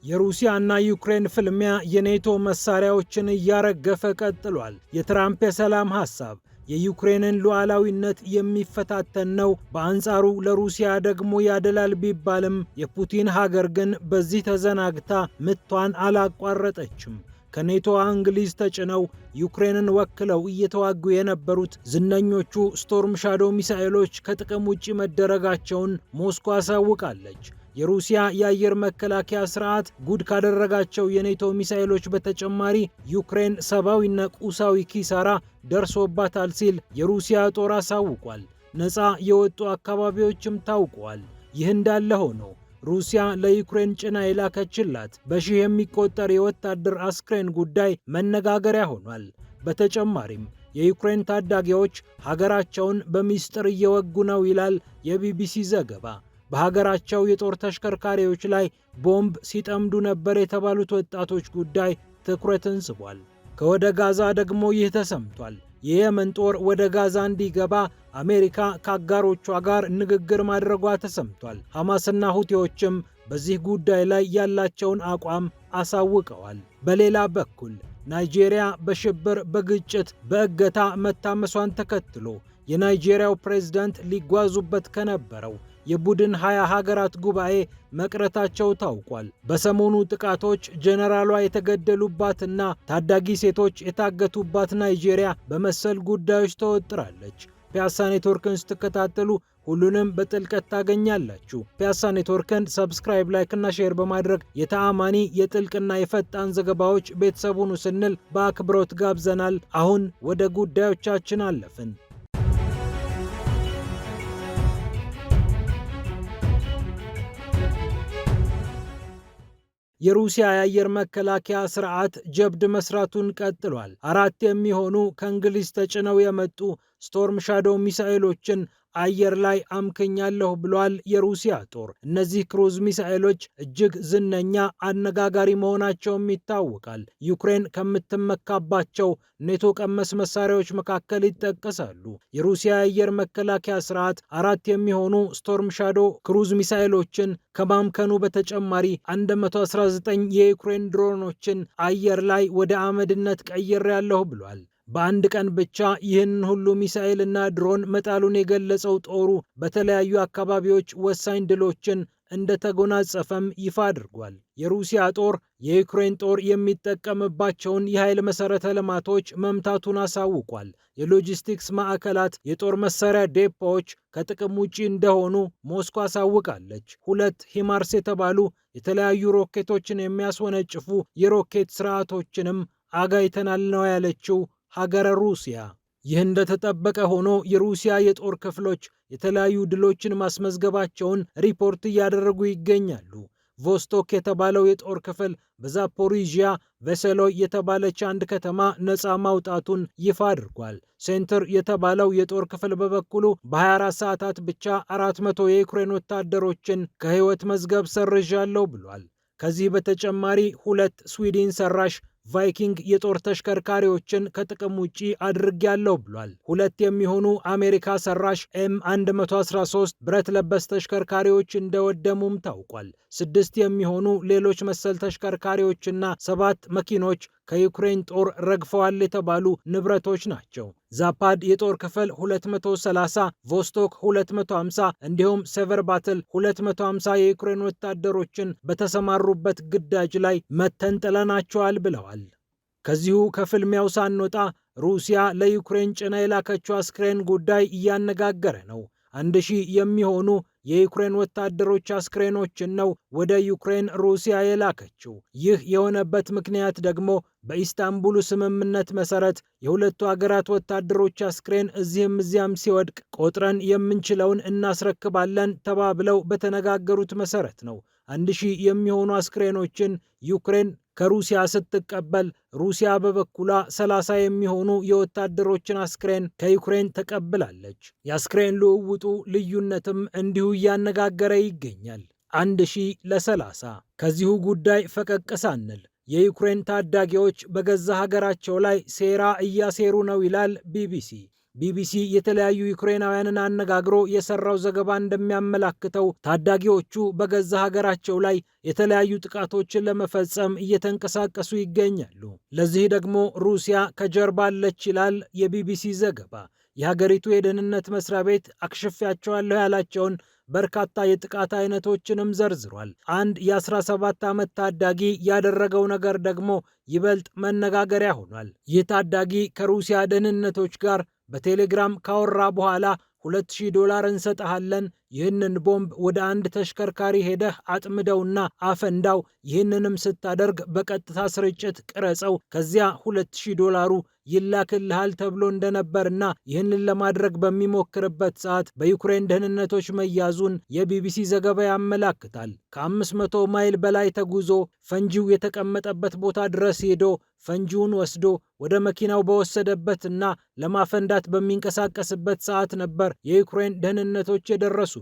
የሩሲያና ዩክሬን ፍልሚያ የኔቶ መሳሪያዎችን እያረገፈ ቀጥሏል። የትራምፕ የሰላም ሐሳብ የዩክሬንን ሉዓላዊነት የሚፈታተን ነው፣ በአንጻሩ ለሩሲያ ደግሞ ያደላል ቢባልም የፑቲን ሀገር ግን በዚህ ተዘናግታ ምቷን አላቋረጠችም። ከኔቶዋ እንግሊዝ ተጭነው ዩክሬንን ወክለው እየተዋጉ የነበሩት ዝነኞቹ ስቶርም ሻዶ ሚሳኤሎች ከጥቅም ውጪ መደረጋቸውን ሞስኮ አሳውቃለች። የሩሲያ የአየር መከላከያ ስርዓት ጉድ ካደረጋቸው የኔቶ ሚሳኤሎች በተጨማሪ ዩክሬን ሰብአዊና ቁሳዊ ኪሳራ ደርሶባታል ሲል የሩሲያ ጦር አሳውቋል። ነፃ የወጡ አካባቢዎችም ታውቀዋል። ይህ እንዳለ ሆኖ ሩሲያ ለዩክሬን ጭና የላከችላት በሺህ የሚቆጠር የወታደር አስክሬን ጉዳይ መነጋገሪያ ሆኗል። በተጨማሪም የዩክሬን ታዳጊዎች ሀገራቸውን በሚስጥር እየወጉ ነው ይላል የቢቢሲ ዘገባ። በሀገራቸው የጦር ተሽከርካሪዎች ላይ ቦምብ ሲጠምዱ ነበር የተባሉት ወጣቶች ጉዳይ ትኩረትን ስቧል። ከወደ ጋዛ ደግሞ ይህ ተሰምቷል። የየመን ጦር ወደ ጋዛ እንዲገባ አሜሪካ ከአጋሮቿ ጋር ንግግር ማድረጓ ተሰምቷል። ሐማስና ሁቲዎችም በዚህ ጉዳይ ላይ ያላቸውን አቋም አሳውቀዋል። በሌላ በኩል ናይጄሪያ በሽብር፣ በግጭት፣ በእገታ መታመሷን ተከትሎ የናይጄሪያው ፕሬዝዳንት ሊጓዙበት ከነበረው የቡድን 20 ሀገራት ጉባኤ መቅረታቸው ታውቋል። በሰሞኑ ጥቃቶች ጀነራሏ የተገደሉባትና ታዳጊ ሴቶች የታገቱባት ናይጄሪያ በመሰል ጉዳዮች ተወጥራለች። ፒያሳ ኔትወርክን ስትከታተሉ ሁሉንም በጥልቀት ታገኛላችሁ። ፒያሳ ኔትወርክን ሰብስክራይብ፣ ላይክ እና ሼር በማድረግ የተአማኒ የጥልቅና የፈጣን ዘገባዎች ቤተሰቡን ስንል በአክብሮት ጋብዘናል። አሁን ወደ ጉዳዮቻችን አለፍን። የሩሲያ የአየር መከላከያ ስርዓት ጀብድ መስራቱን ቀጥሏል። 4 የሚሆኑ ከእንግሊዝ ተጭነው የመጡ ስቶርም ሻዶ ሚሳኤሎችን አየር ላይ አምክኛለሁ ብሏል የሩሲያ ጦር። እነዚህ ክሩዝ ሚሳኤሎች እጅግ ዝነኛ፣ አነጋጋሪ መሆናቸውም ይታወቃል። ዩክሬን ከምትመካባቸው ኔቶ ቀመስ መሳሪያዎች መካከል ይጠቀሳሉ። የሩሲያ የአየር መከላከያ ስርዓት 4 የሚሆኑ ስቶርም ሻዶ ክሩዝ ሚሳኤሎችን ከማምከኑ በተጨማሪ 119 የዩክሬን ድሮኖችን አየር ላይ ወደ አመድነት ቀይሬያለሁ ብሏል። በአንድ ቀን ብቻ ይህን ሁሉ ሚሳኤል እና ድሮን መጣሉን የገለጸው ጦሩ በተለያዩ አካባቢዎች ወሳኝ ድሎችን እንደተጎናጸፈም ይፋ አድርጓል። የሩሲያ ጦር የዩክሬን ጦር የሚጠቀምባቸውን የኃይል መሰረተ ልማቶች መምታቱን አሳውቋል። የሎጂስቲክስ ማዕከላት፣ የጦር መሳሪያ ዴፖዎች ከጥቅም ውጪ እንደሆኑ ሞስኮ አሳውቃለች። 2 ሂማርስ የተባሉ የተለያዩ ሮኬቶችን የሚያስወነጭፉ የሮኬት ስርዓቶችንም አጋይተናል ነው ያለችው ሀገረ ሩሲያ። ይህ እንደተጠበቀ ሆኖ የሩሲያ የጦር ክፍሎች የተለያዩ ድሎችን ማስመዝገባቸውን ሪፖርት እያደረጉ ይገኛሉ። ቮስቶክ የተባለው የጦር ክፍል በዛፖሪዥያ ቬሴሎይ የተባለች አንድ ከተማ ነፃ ማውጣቱን ይፋ አድርጓል። ሴንትር የተባለው የጦር ክፍል በበኩሉ በ24 ሰዓታት ብቻ 400 የዩክሬን ወታደሮችን ከህይወት መዝገብ ሰርዣለሁ ብሏል። ከዚህ በተጨማሪ 2 ስዊድን ሰራሽ ቫይኪንግ የጦር ተሽከርካሪዎችን ከጥቅም ውጪ አድርጌያለሁ ብሏል። 2 የሚሆኑ አሜሪካ ሰራሽ M113 ብረት ለበስ ተሽከርካሪዎች እንደወደሙም ታውቋል። 6 የሚሆኑ ሌሎች መሰል ተሽከርካሪዎችና 7 መኪኖች ከዩክሬን ጦር ረግፈዋል የተባሉ ንብረቶች ናቸው። ዛፓድ የጦር ክፍል 230፣ ቮስቶክ 250 እንዲሁም ሴቨር ባትል 250 የዩክሬን ወታደሮችን በተሰማሩበት ግዳጅ ላይ መተንጥለናቸዋል ብለዋል። ከዚሁ ከፍልሚያው ሳንወጣ ሩሲያ ለዩክሬን ጭና የላከችው አስክሬን ጉዳይ እያነጋገረ ነው። 1000 የሚሆኑ የዩክሬን ወታደሮች አስክሬኖችን ነው ወደ ዩክሬን ሩሲያ የላከችው። ይህ የሆነበት ምክንያት ደግሞ በኢስታንቡሉ ስምምነት መሰረት የሁለቱ ሀገራት ወታደሮች አስክሬን እዚህም እዚያም ሲወድቅ ቆጥረን የምንችለውን እናስረክባለን ተባብለው በተነጋገሩት መሰረት ነው። 1000 የሚሆኑ አስክሬኖችን ዩክሬን ከሩሲያ ስትቀበል፣ ሩሲያ በበኩሏ 30 የሚሆኑ የወታደሮችን አስክሬን ከዩክሬን ተቀብላለች። የአስክሬን ልውውጡ ልዩነትም እንዲሁ እያነጋገረ ይገኛል። 1000 ለ30። ከዚሁ ጉዳይ ፈቀቅ ሳንል የዩክሬን ታዳጊዎች በገዛ ሀገራቸው ላይ ሴራ እያሴሩ ነው ይላል ቢቢሲ። ቢቢሲ የተለያዩ ዩክሬናውያንን አነጋግሮ የሰራው ዘገባ እንደሚያመላክተው ታዳጊዎቹ በገዛ ሀገራቸው ላይ የተለያዩ ጥቃቶችን ለመፈጸም እየተንቀሳቀሱ ይገኛሉ። ለዚህ ደግሞ ሩሲያ ከጀርባ አለች ይላል የቢቢሲ ዘገባ። የሀገሪቱ የደህንነት መስሪያ ቤት አክሽፌያቸዋለሁ ያላቸውን በርካታ የጥቃት አይነቶችንም ዘርዝሯል። አንድ የ17 ዓመት ታዳጊ ያደረገው ነገር ደግሞ ይበልጥ መነጋገሪያ ሆኗል። ይህ ታዳጊ ከሩሲያ ደህንነቶች ጋር በቴሌግራም ካወራ በኋላ $2000 እንሰጥሃለን፣ ይህንን ቦምብ ወደ አንድ ተሽከርካሪ ሄደህ አጥምደውና አፈንዳው፣ ይህንንም ስታደርግ በቀጥታ ስርጭት ቅረጸው፣ ከዚያ $2000 ይላክልሃል ተብሎ እንደነበርና ይህንን ለማድረግ በሚሞክርበት ሰዓት በዩክሬን ደህንነቶች መያዙን የቢቢሲ ዘገባ ያመላክታል። ከ500 ማይል በላይ ተጉዞ ፈንጂው የተቀመጠበት ቦታ ድረስ ሄዶ ፈንጂውን ወስዶ ወደ መኪናው በወሰደበትና ለማፈንዳት በሚንቀሳቀስበት ሰዓት ነበር የዩክሬን ደህንነቶች የደረሱበት።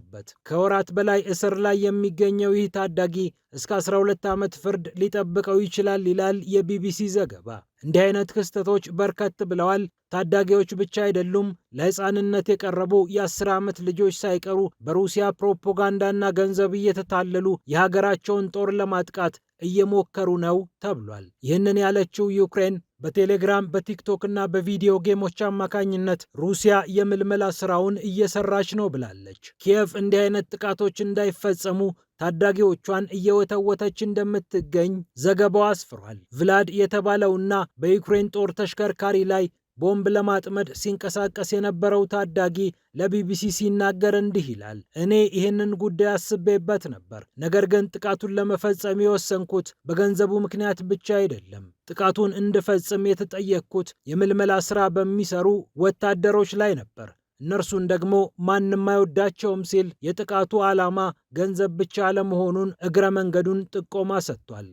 ከወራት በላይ እስር ላይ የሚገኘው ይህ ታዳጊ እስከ 12 ዓመት ፍርድ ሊጠብቀው ይችላል ይላል የቢቢሲ ዘገባ። እንዲህ አይነት ክስተቶች በርከት ብለዋል። ታዳጊዎች ብቻ አይደሉም፣ ለሕፃንነት የቀረቡ የ10 ዓመት ልጆች ሳይቀሩ በሩሲያ ፕሮፓጋንዳና ገንዘብ እየተታለሉ የሀገራቸውን ጦር ለማጥቃት እየሞከሩ ነው ተብሏል። ይህንን ያለችው ዩክሬን በቴሌግራም በቲክቶክ እና በቪዲዮ ጌሞች አማካኝነት ሩሲያ የምልመላ ስራውን እየሰራች ነው ብላለች። ኪየቭ እንዲህ አይነት ጥቃቶች እንዳይፈጸሙ ታዳጊዎቿን እየወተወተች እንደምትገኝ ዘገባው አስፍሯል። ቭላድ የተባለውና በዩክሬን ጦር ተሽከርካሪ ላይ ቦምብ ለማጥመድ ሲንቀሳቀስ የነበረው ታዳጊ ለቢቢሲ ሲናገር እንዲህ ይላል። እኔ ይህንን ጉዳይ አስቤበት ነበር። ነገር ግን ጥቃቱን ለመፈጸም የወሰንኩት በገንዘቡ ምክንያት ብቻ አይደለም። ጥቃቱን እንድፈጽም የተጠየቅኩት የምልመላ ስራ በሚሰሩ ወታደሮች ላይ ነበር። እነርሱን ደግሞ ማንም አይወዳቸውም ሲል የጥቃቱ ዓላማ ገንዘብ ብቻ አለመሆኑን እግረ መንገዱን ጥቆማ ሰጥቷል።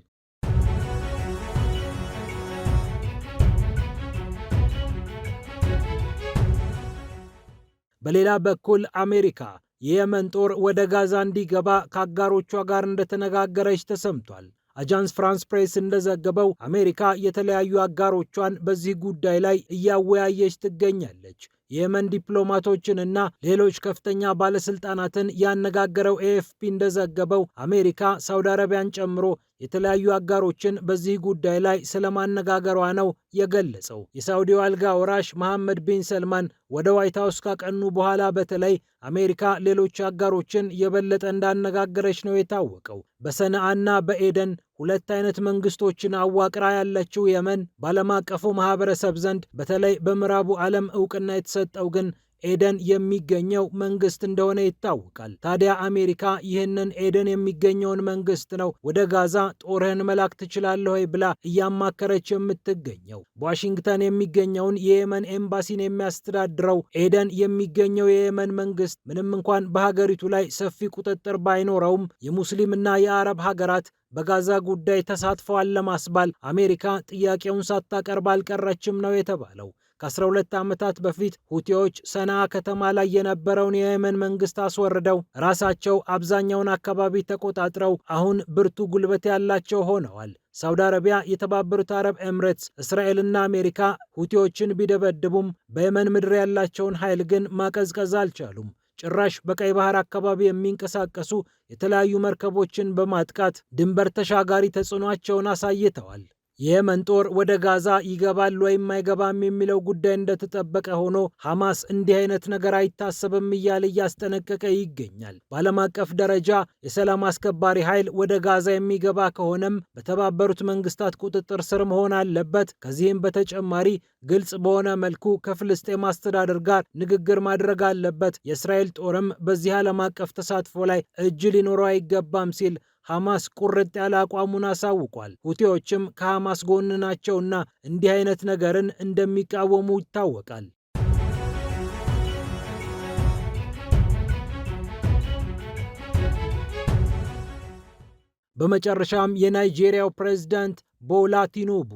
በሌላ በኩል አሜሪካ የየመን ጦር ወደ ጋዛ እንዲገባ ከአጋሮቿ ጋር እንደተነጋገረች ተሰምቷል። አጃንስ ፍራንስ ፕሬስ እንደዘገበው አሜሪካ የተለያዩ አጋሮቿን በዚህ ጉዳይ ላይ እያወያየች ትገኛለች። የየመን ዲፕሎማቶችንና ሌሎች ከፍተኛ ባለስልጣናትን ያነጋገረው ኤኤፍፒ እንደዘገበው አሜሪካ ሳውዲ አረቢያን ጨምሮ የተለያዩ አጋሮችን በዚህ ጉዳይ ላይ ስለማነጋገሯ ነው የገለጸው። የሳውዲው አልጋ ወራሽ መሐመድ ቢን ሰልማን ወደ ዋይት ሃውስ ካቀኑ በኋላ በተለይ አሜሪካ ሌሎች አጋሮችን የበለጠ እንዳነጋገረች ነው የታወቀው። በሰነአና በኤደን ሁለት አይነት መንግስቶችን አዋቅራ ያለችው የመን በዓለም አቀፉ ማህበረሰብ ዘንድ በተለይ በምዕራቡ ዓለም እውቅና የተሰጠው ግን ኤደን የሚገኘው መንግስት እንደሆነ ይታወቃል። ታዲያ አሜሪካ ይህንን ኤደን የሚገኘውን መንግስት ነው ወደ ጋዛ ጦርህን መላክ ትችላለህ ወይ ብላ እያማከረች የምትገኘው። በዋሽንግተን የሚገኘውን የየመን ኤምባሲን የሚያስተዳድረው ኤደን የሚገኘው የየመን መንግስት ምንም እንኳን በሀገሪቱ ላይ ሰፊ ቁጥጥር ባይኖረውም የሙስሊምና የአረብ ሀገራት በጋዛ ጉዳይ ተሳትፈዋል ለማስባል አሜሪካ ጥያቄውን ሳታቀርብ አልቀረችም ነው የተባለው። ከ12 ዓመታት በፊት ሁቲዎች ሰነአ ከተማ ላይ የነበረውን የየመን መንግስት አስወርደው ራሳቸው አብዛኛውን አካባቢ ተቆጣጥረው አሁን ብርቱ ጉልበት ያላቸው ሆነዋል። ሳውዲ አረቢያ፣ የተባበሩት አረብ ኤምሬትስ፣ እስራኤልና አሜሪካ ሁቲዎችን ቢደበድቡም በየመን ምድር ያላቸውን ኃይል ግን ማቀዝቀዝ አልቻሉም። ጭራሽ በቀይ ባህር አካባቢ የሚንቀሳቀሱ የተለያዩ መርከቦችን በማጥቃት ድንበር ተሻጋሪ ተጽዕኖአቸውን አሳይተዋል። የየመን ጦር ወደ ጋዛ ይገባል ወይም አይገባም የሚለው ጉዳይ እንደተጠበቀ ሆኖ ሐማስ እንዲህ አይነት ነገር አይታሰብም እያለ እያስጠነቀቀ ይገኛል። በዓለም አቀፍ ደረጃ የሰላም አስከባሪ ኃይል ወደ ጋዛ የሚገባ ከሆነም በተባበሩት መንግስታት ቁጥጥር ስር መሆን አለበት። ከዚህም በተጨማሪ ግልጽ በሆነ መልኩ ከፍልስጤም አስተዳደር ጋር ንግግር ማድረግ አለበት። የእስራኤል ጦርም በዚህ ዓለም አቀፍ ተሳትፎ ላይ እጅ ሊኖረው አይገባም ሲል ሐማስ ቁርጥ ያለ አቋሙን አሳውቋል። ሁቲዎችም ከሐማስ ጎን ናቸውና እንዲህ አይነት ነገርን እንደሚቃወሙ ይታወቃል። በመጨረሻም የናይጄሪያው ፕሬዝዳንት ቦላ ቲኑቡ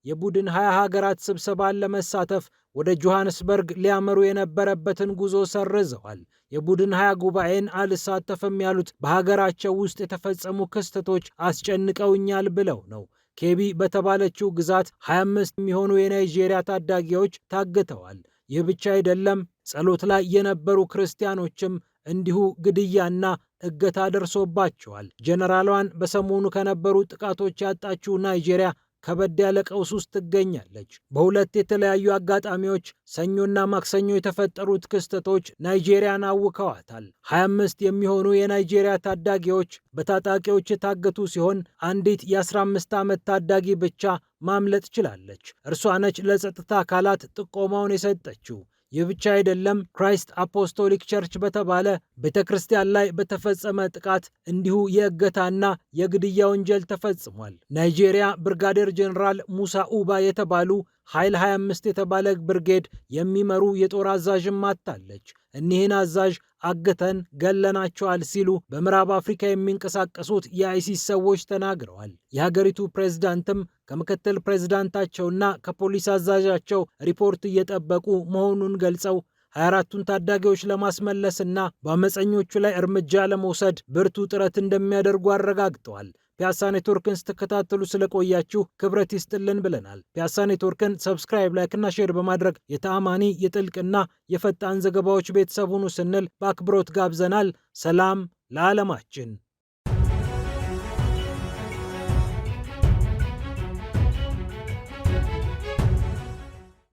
የቡድን 20 ሀገራት ስብሰባን ለመሳተፍ ወደ ጆሃንስበርግ ሊያመሩ የነበረበትን ጉዞ ሰርዘዋል። የቡድን 20 ጉባኤን አልሳተፍም ያሉት በሀገራቸው ውስጥ የተፈጸሙ ክስተቶች አስጨንቀውኛል ብለው ነው። ኬቢ በተባለችው ግዛት 25 የሚሆኑ የናይጄሪያ ታዳጊዎች ታግተዋል። ይህ ብቻ አይደለም፣ ጸሎት ላይ የነበሩ ክርስቲያኖችም እንዲሁ ግድያና እገታ ደርሶባቸዋል። ጀነራሏን በሰሞኑ ከነበሩ ጥቃቶች ያጣችው ናይጄሪያ ከበድ ያለ ቀውስ ውስጥ ትገኛለች። በሁለት የተለያዩ አጋጣሚዎች ሰኞና ማክሰኞ የተፈጠሩት ክስተቶች ናይጄሪያን አውከዋታል። 25 የሚሆኑ የናይጄሪያ ታዳጊዎች በታጣቂዎች የታገቱ ሲሆን አንዲት የ15 ዓመት ታዳጊ ብቻ ማምለጥ ችላለች። እርሷ ነች ለጸጥታ አካላት ጥቆማውን የሰጠችው። ይህ ብቻ አይደለም። ክራይስት አፖስቶሊክ ቸርች በተባለ ቤተ ክርስቲያን ላይ በተፈጸመ ጥቃት እንዲሁ የእገታና የግድያ ወንጀል ተፈጽሟል። ናይጄሪያ ብርጋዴር ጄኔራል ሙሳ ኡባ የተባሉ ኃይል 25 የተባለ ብርጌድ የሚመሩ የጦር አዛዥም አጥታለች። እኒህን አዛዥ አግተን ገለናቸዋል ሲሉ በምዕራብ አፍሪካ የሚንቀሳቀሱት የአይሲስ ሰዎች ተናግረዋል። የሀገሪቱ ፕሬዝዳንትም ከምክትል ፕሬዝዳንታቸውና ከፖሊስ አዛዣቸው ሪፖርት እየጠበቁ መሆኑን ገልጸው 24ቱን ታዳጊዎች ለማስመለስና በአመፀኞቹ ላይ እርምጃ ለመውሰድ ብርቱ ጥረት እንደሚያደርጉ አረጋግጠዋል። ፒያሳ ኔትወርክን ስትከታተሉ ስለቆያችሁ ክብረት ይስጥልን ብለናል። ፒያሳ ኔትወርክን ሰብስክራይብ፣ ላይክና ሼር በማድረግ የተአማኒ የጥልቅና የፈጣን ዘገባዎች ቤተሰብ ሁኑ ስንል በአክብሮት ጋብዘናል። ሰላም ለዓለማችን።